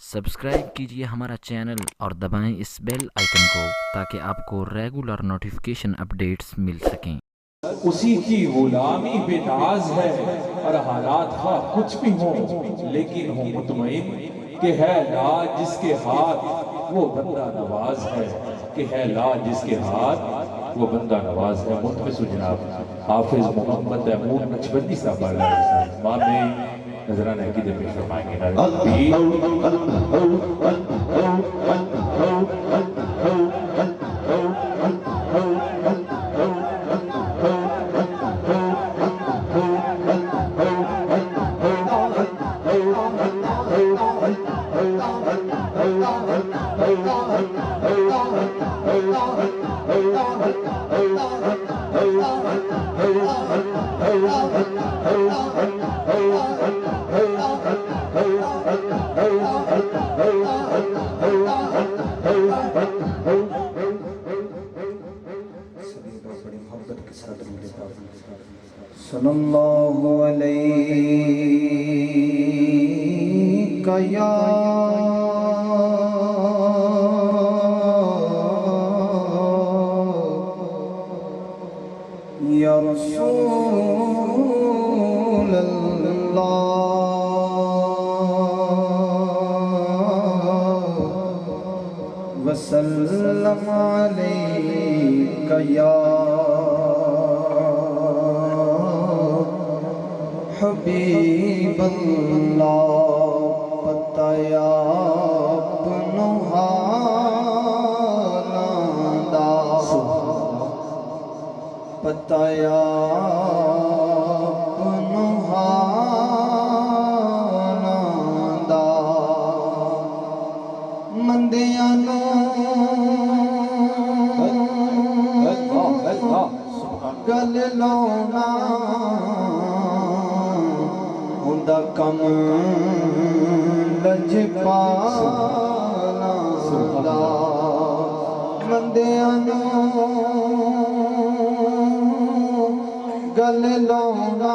Subscribe कीजिए हमारा channel और दबाएं इस बेल आइकन को ताकि आपको रेगुलर नोटिफिकेशन अपडेट्स मिल सकें। उसी की गुलामी पे नाज है और हालात खा कुछ भी हो, लेकिन हो मुतमईन कि है लाज जिसके हाथ वो बंदा नवाज है, कि है लाज जिसके हाथ वो बंदा नवाज है। मुतमिस जनाब हाफिज मोहम्मद महमूद नक्शबंदी साहब मामे नजराना की पेश सल्लल्लाहु अलैका या रसूल अल्लाह वसल्लम अलैका या हबीब अल्लाह पताया अपनो हालांदा पताया अपनो हालांदा मंदियां नूं गल लाउणा उंदा कम लजपाला दा मंदियां नूं गल लाउणा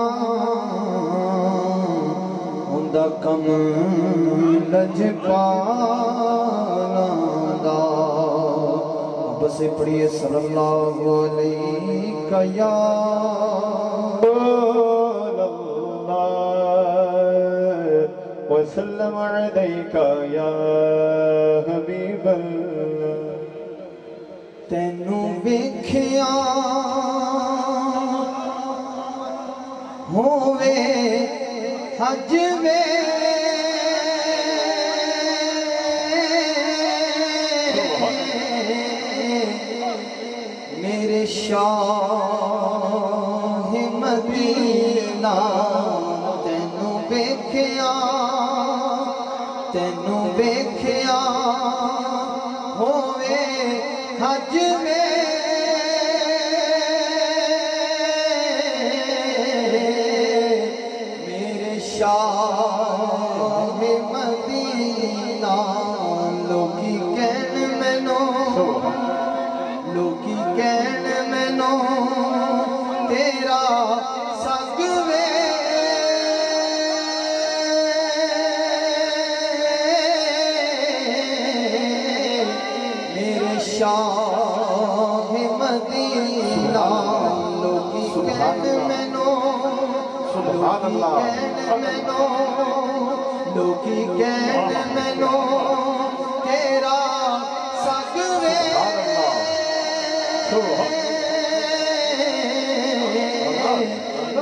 उंदा कम लजपाला दा। बस पढ़िए सल्लल्लाहु अलैका या वसल्लम अलैका या हबीब अल्लाह। तैनू वेखिया होवे हज वे मेरे शाह मदीना तैनू वेखिया तैनू वेखिया होवे हज में मेरे शाह मदीना लोकी कहन मैनो लोकी कहन मैनो तेरा संग वे मेरे शाह मदीना लोकी कहन मैनो सुभान अल्लाह मैनो लोकी कहन मैनो तेरा संग वे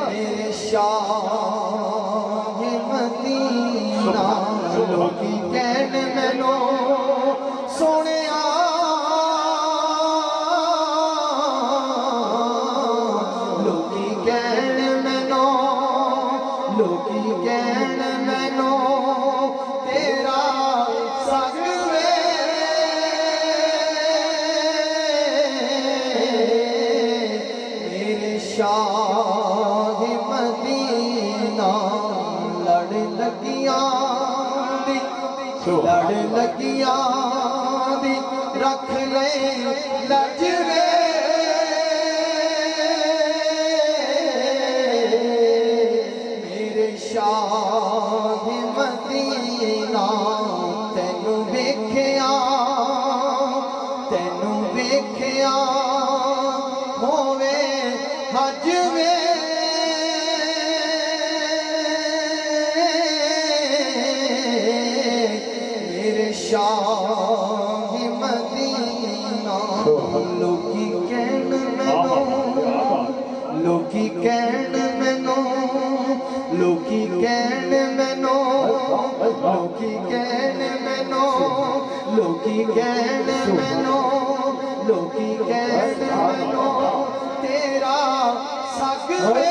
मेरे शाह मदीना लोकी कहन मैनो सोने लोकी कहन मैनो लोकी कहन मैनो तेरा संग वे मेरे शाह मदीना लड़ लगिया दी लड़ लगिया दी रख ले लजवे मेरे शाह मदीना ते मेरे शाह मदीना लोकी कहन मैनू लोकी कहन मैनू लोकी कहन मैनू लोकी कहन मैनू लोकी कहन मैनू लोकी कहन मैनू तेरा सग वे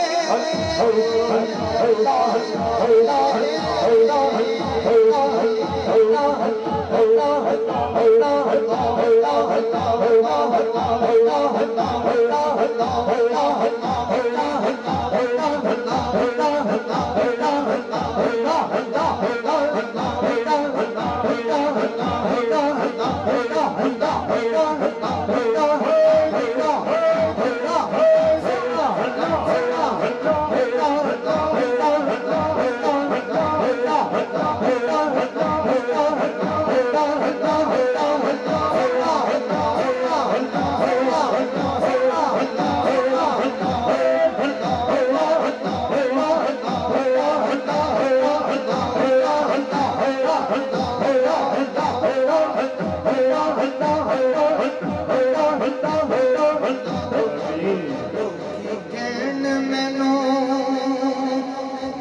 कहन मैनू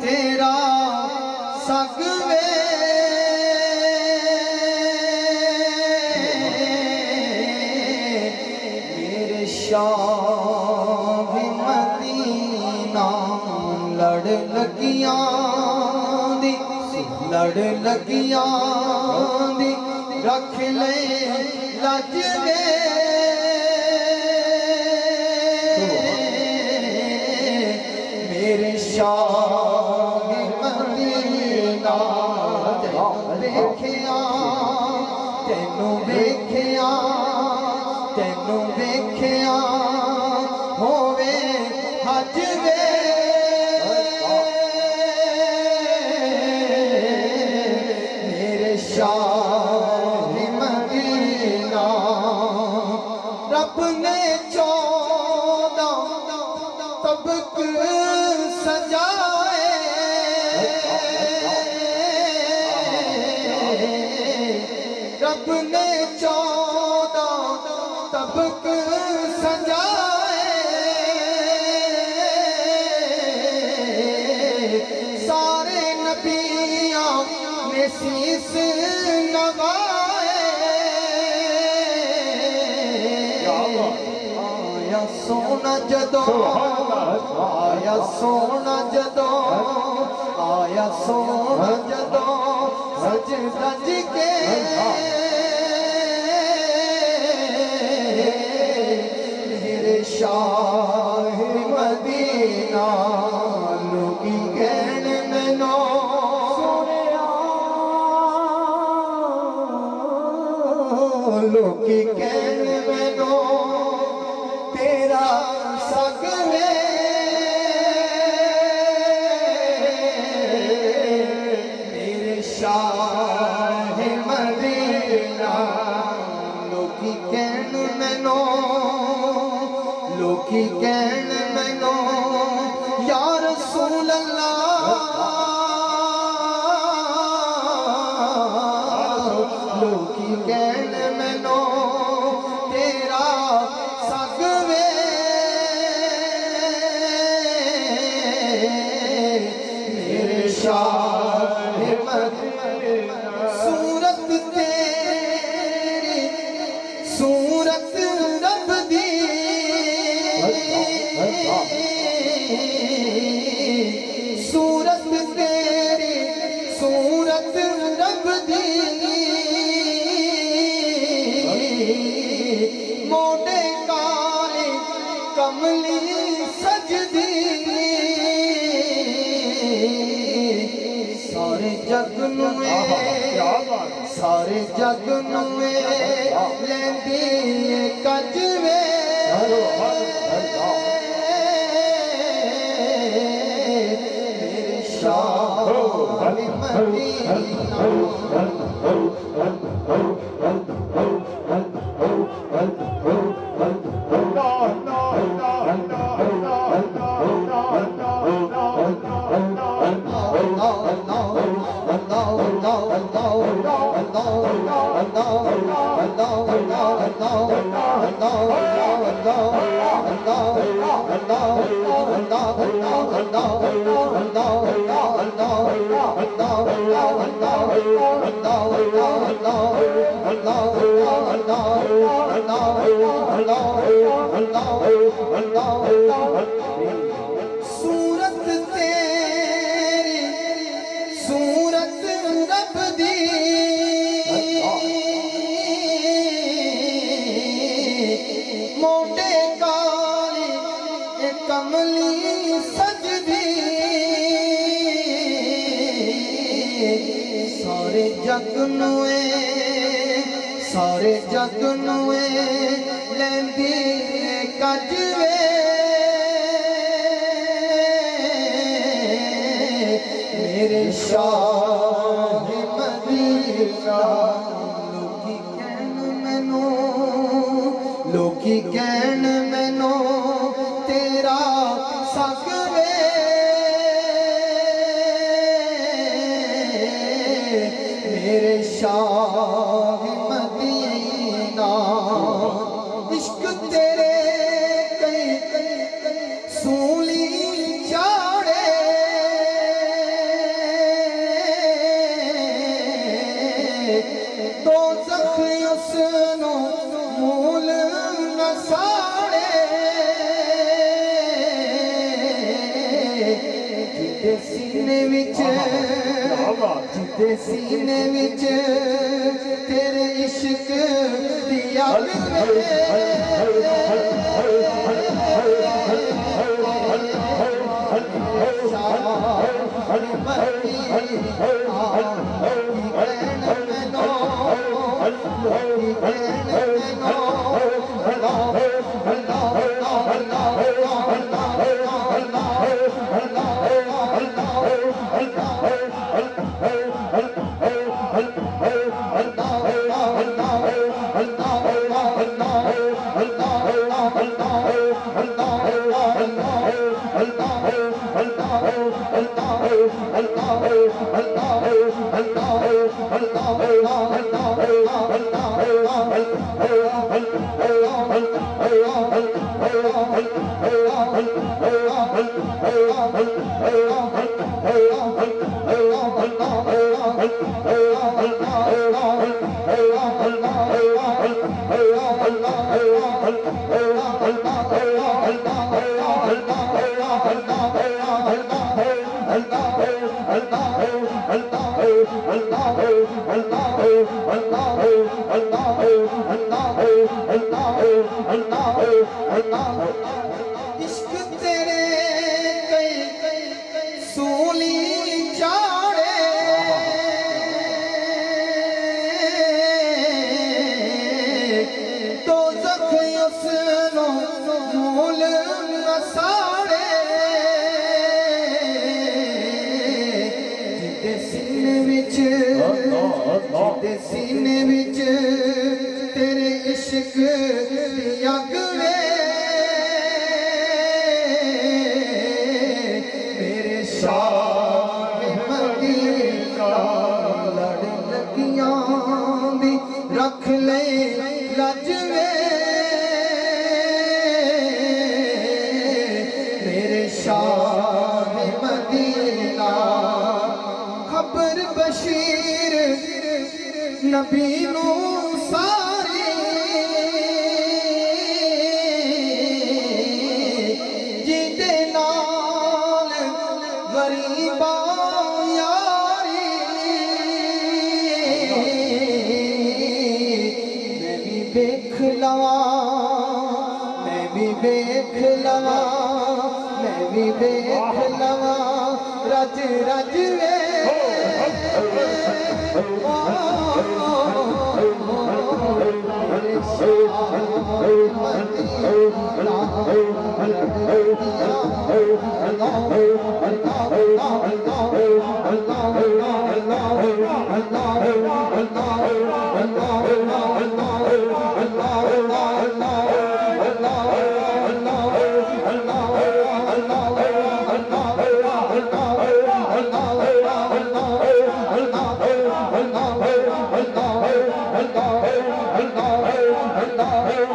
तेरा सग वे मेरे शाह मदीना लड़ लगियां दी रख ले लज वे मेरे शाह मदीना देखिया तेनू देखिया होवे हज वे मेरे शाह मदीना रब ने 14 तबक सजाए रब ने 14 तबक सजाए सारे नबियां ने शीस नवाए आया सोना जदों आया सोना जदों सज धज के मेरे शाह मदीना लोकी कहन मैनू लोकी कहन मैनू तेरा सग वे मेरे शाह मदीना लोकी कहन मैनू या रसूल अल्लाह लोकी कहन मैनू तेरा सग वे मेरे शाह मदीना सूरत तेरी सूरत रब दी सूरत तेरी सूरत रब दी मोटे काले कमली सजदी सारे जग नुए लेंदी कज वे मेरे शाह मदीना Allah सूरत तेरी सूरत रब दी मोटे काली ए कमली सजदी सारे जग नूए लैंदी कजवे मेरे शाह मदीना लोकी कहन मैनू तेरा सकवे मेरे शाह मदीना इश्क तेरे कई सूली चाड़े तो जख्म उसनो मूल न साड़े जिते सीने विच तेरे इश्क दी अग इश्क तेरे कई सूली चाड़े तो जख्म उसनो मूल न साड़े जिते सीने विच तेरे इश्क दी अग वे मेरे शाह मदीना लड़ लगियां दी रख ले लजवे मेरे शाह मदीना खबर बशीर नबी नू सारी जिदे नाल गरीबा यारी मैं भी देख लवा मैं भी देख लवा मैं भी देख लवा रज रज वे Allah